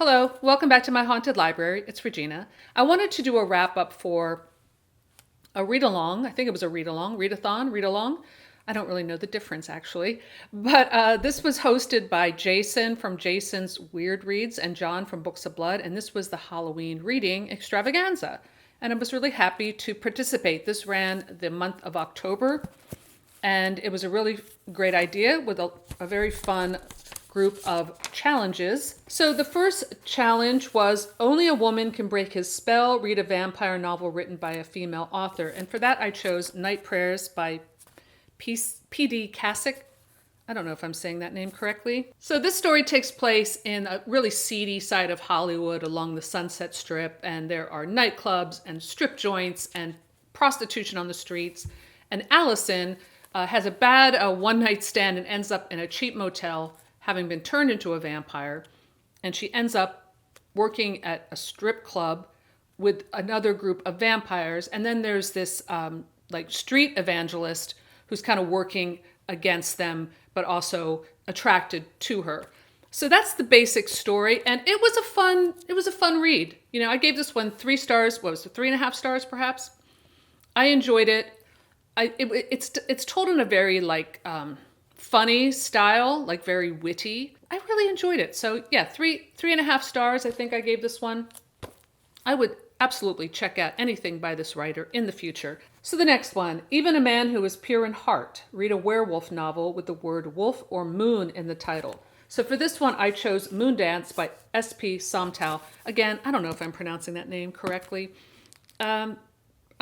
Hello, welcome back to my haunted library. It's Regina. I wanted to do a wrap up for a read along. I think it was a read along, readathon, read along. I don't really know the difference actually. But this was hosted by Jason from Jason's Weird Reads and John from Books of Blood. And this was the Halloween reading Extravaganza. And I was really happy to participate. This ran the month of October. And it was a really great idea with a very fun group of challenges. So the first challenge was only a woman can break his spell, read a vampire novel written by a female author. And for that I chose Night Prayers by P.D. Cacek. I don't know if I'm saying that name correctly. So this story takes place in a really seedy side of Hollywood along the Sunset Strip, and there are nightclubs and strip joints and prostitution on the streets. And Allison has a bad one-night stand and ends up in a cheap motel having been turned into a vampire, and she ends up working at a strip club with another group of vampires. And then there's this like street evangelist who's kind of working against them, but also attracted to her. So that's the basic story, and it was a fun read. You know, I gave this one 3 stars. What was it, 3.5 stars perhaps? I enjoyed it. It's told in a very funny style, like very witty. I really enjoyed it. So yeah, 3.5 stars. I think I gave this one. I would absolutely check out anything by this writer in the future. So the next one, Even a Man Who Is Pure in Heart. Read a werewolf novel with the word wolf or moon in the title. So for this one, I chose Moondance by S.P. Somtow. Again, I don't know if I'm pronouncing that name correctly.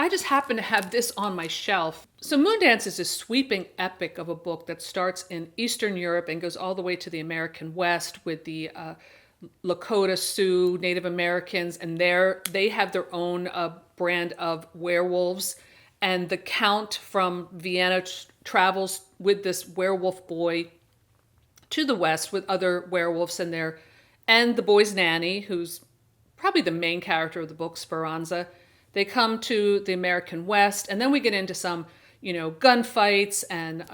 I just happen to have this on my shelf. So Moondance is a sweeping epic of a book that starts in Eastern Europe and goes all the way to the American West with the Lakota Sioux Native Americans, and they have their own brand of werewolves. And the Count from Vienna travels with this werewolf boy to the West with other werewolves in there, and the boy's nanny, who's probably the main character of the book, Speranza. They come to the American West, and then we get into some, gunfights and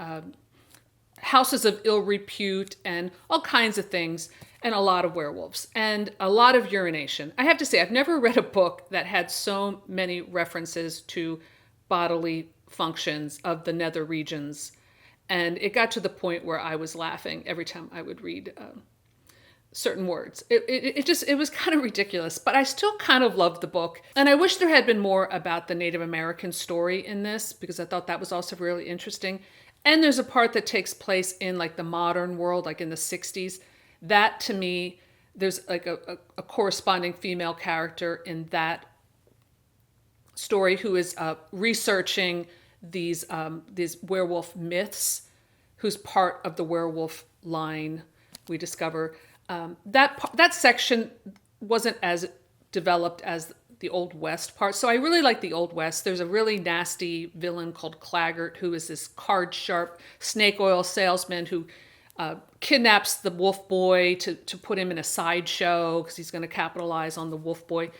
houses of ill repute and all kinds of things, and a lot of werewolves and a lot of urination. I have to say, I've never read a book that had so many references to bodily functions of the nether regions. And it got to the point where I was laughing every time I would read certain words. It was kind of ridiculous, but I still kind of loved the book. And I wish there had been more about the Native American story in this, because I thought that was also really interesting. And there's a part that takes place in like the modern world, like in the 60s. That to me, there's like a corresponding female character in that story who is researching these werewolf myths, who's part of the werewolf line, we discover. That section wasn't as developed as the Old West part. So I really like the Old West. There's a really nasty villain called Claggart, who is this card-sharp snake oil salesman who kidnaps the wolf boy to put him in a sideshow because he's going to capitalize on the wolf boy.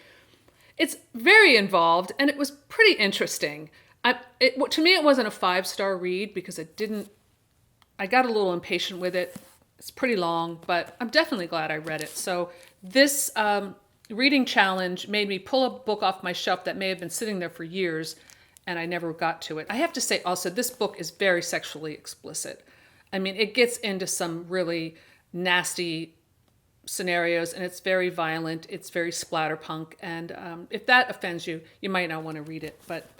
It's very involved, and it was pretty interesting. To me, it wasn't a 5-star read because I got a little impatient with it. It's pretty long, but I'm definitely glad I read it. So this reading challenge made me pull a book off my shelf that may have been sitting there for years, and I never got to it. I have to say also, this book is very sexually explicit. I mean, it gets into some really nasty scenarios, and it's very violent. It's very splatterpunk, and if that offends you, you might not want to read it. But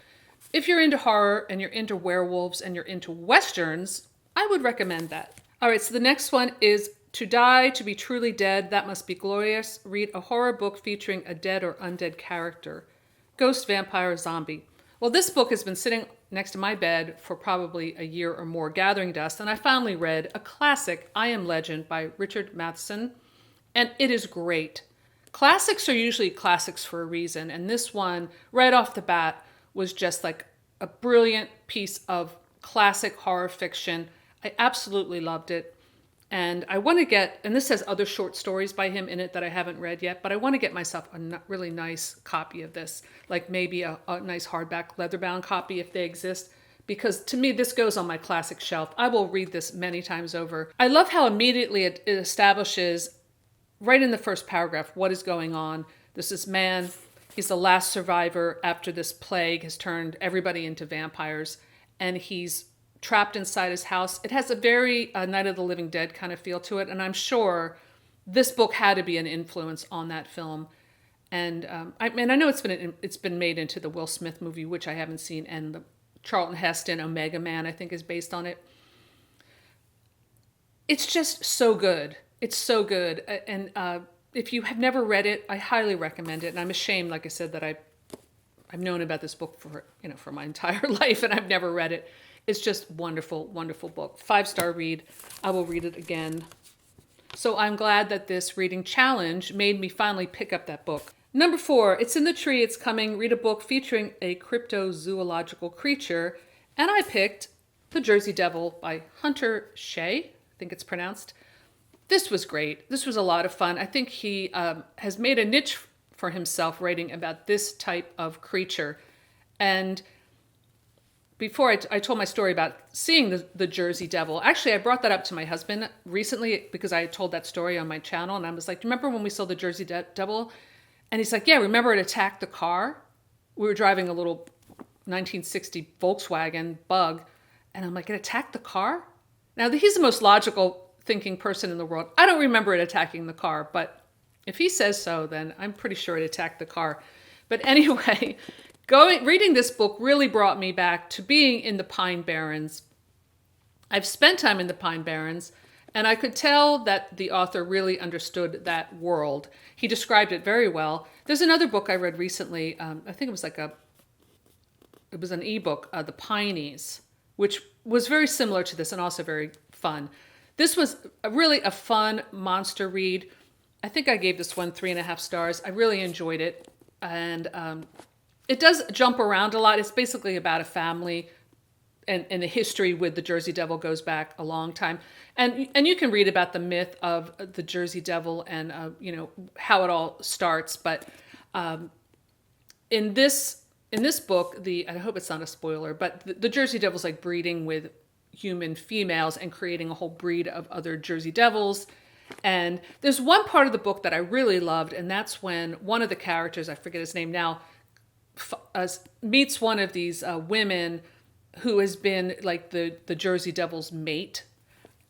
if you're into horror and you're into werewolves and you're into westerns, I would recommend that. All right, so the next one is To Die, to be Truly Dead, That Must Be Glorious. Read a horror book featuring a dead or undead character. Ghost, vampire, zombie. Well, this book has been sitting next to my bed for probably a year or more, gathering dust, and I finally read a classic, I Am Legend by Richard Matheson, and it is great. Classics are usually classics for a reason, and this one, right off the bat, was just like a brilliant piece of classic horror fiction. I absolutely loved it. And I want to get, and this has other short stories by him in it that I haven't read yet, but I want to get myself a really nice copy of this, like maybe a nice hardback leather-bound copy if they exist, because to me, this goes on my classic shelf. I will read this many times over. I love how immediately it establishes right in the first paragraph, what is going on. There's this man, he's the last survivor after this plague has turned everybody into vampires, and he's trapped inside his house. It has a very Night of the Living Dead kind of feel to it, and I'm sure this book had to be an influence on that film. And I know it's been made into the Will Smith movie, which I haven't seen, and the Charlton Heston Omega Man, I think, is based on it. It's just so good. It's so good. And if you have never read it, I highly recommend it. And I'm ashamed, like I said, that I've known about this book for my entire life, and I've never read it. It's just wonderful, wonderful book. 5-star read. I will read it again. So I'm glad that this reading challenge made me finally pick up that book. Number 4, It's in the Tree, It's Coming. Read a book featuring a cryptozoological creature. And I picked The Jersey Devil by Hunter Shea, I think it's pronounced. This was great. This was a lot of fun. I think he has made a niche for himself writing about this type of creature. And before I told my story about seeing the Jersey Devil, actually I brought that up to my husband recently because I told that story on my channel, and I was like, do you remember when we saw the Jersey Devil? And he's like, yeah, remember it attacked the car? We were driving a little 1960 Volkswagen Bug, and I'm like, it attacked the car? Now, he's the most logical thinking person in the world. I don't remember it attacking the car, but if he says so, then I'm pretty sure it attacked the car. But anyway, reading this book really brought me back to being in the Pine Barrens. I've spent time in the Pine Barrens, and I could tell that the author really understood that world. He described it very well. There's another book I read recently. I think it was an ebook, The Pineys, which was very similar to this and also very fun. This was really a fun monster read. I think I gave this one 3.5 stars. I really enjoyed it. And it does jump around a lot. It's basically about a family, and the history with the Jersey Devil goes back a long time. And you can read about the myth of the Jersey Devil and how it all starts. But in this book, I hope it's not a spoiler, but the Jersey Devil's like breeding with human females and creating a whole breed of other Jersey Devils. And there's one part of the book that I really loved, and that's when one of the characters, I forget his name now, meets one of these women who has been like the Jersey Devil's mate.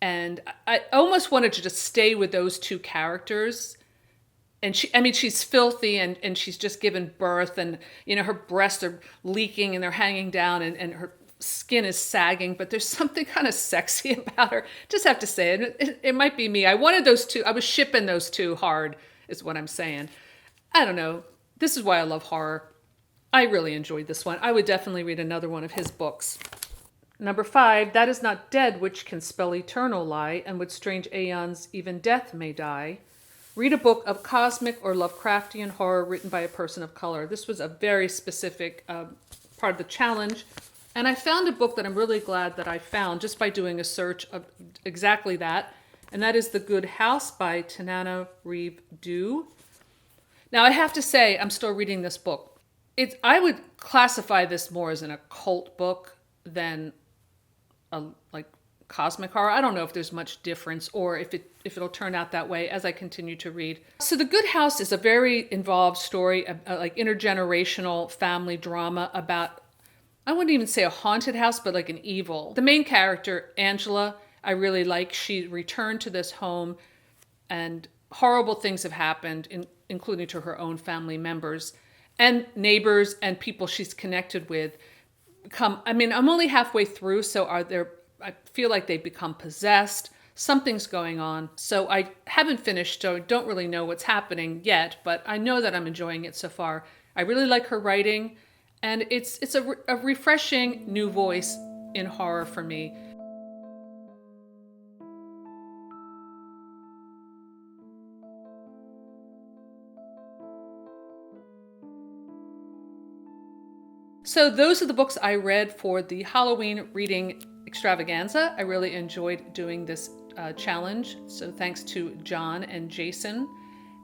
And I almost wanted to just stay with those two characters. And she's filthy and she's just given birth, and her breasts are leaking and they're hanging down, and her skin is sagging, but there's something kind of sexy about her. Just have to say it. It might be me. I wanted those two. I was shipping those two hard, is what I'm saying. I don't know. This is why I love horror. I really enjoyed this one. I would definitely read another one of his books. Number 5, That Is Not Dead, Which Can Spell Eternal Lie, and With Strange Aeons Even Death May Die. Read a book of cosmic or Lovecraftian horror written by a person of color. This was a very specific part of the challenge. And I found a book that I'm really glad that I found just by doing a search of exactly that. And that is The Good House by Tananarive. Now, I have to say, I'm still reading this book. I would classify this more as an occult book than a cosmic horror. I don't know if there's much difference or if it'll turn out that way as I continue to read. So The Good House is a very involved story, like intergenerational family drama about, I wouldn't even say a haunted house, but like an evil. The main character, Angela, I really like. She returned to this home and horrible things have happened, including to her own family members and neighbors and people she's connected with. I'm only halfway through, so I feel like they've become possessed. Something's going on. So I haven't finished, so I don't really know what's happening yet, but I know that I'm enjoying it so far. I really like her writing, and it's a refreshing new voice in horror for me. So those are the books I read for the Halloween reading extravaganza. I really enjoyed doing this challenge. So thanks to John and Jason.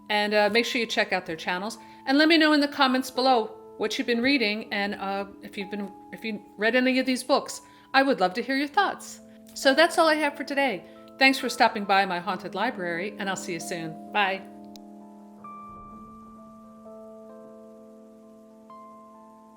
And make sure you check out their channels. And let me know in the comments below what you've been reading and if you read any of these books. I would love to hear your thoughts. So that's all I have for today. Thanks for stopping by my haunted library, and I'll see you soon. Bye.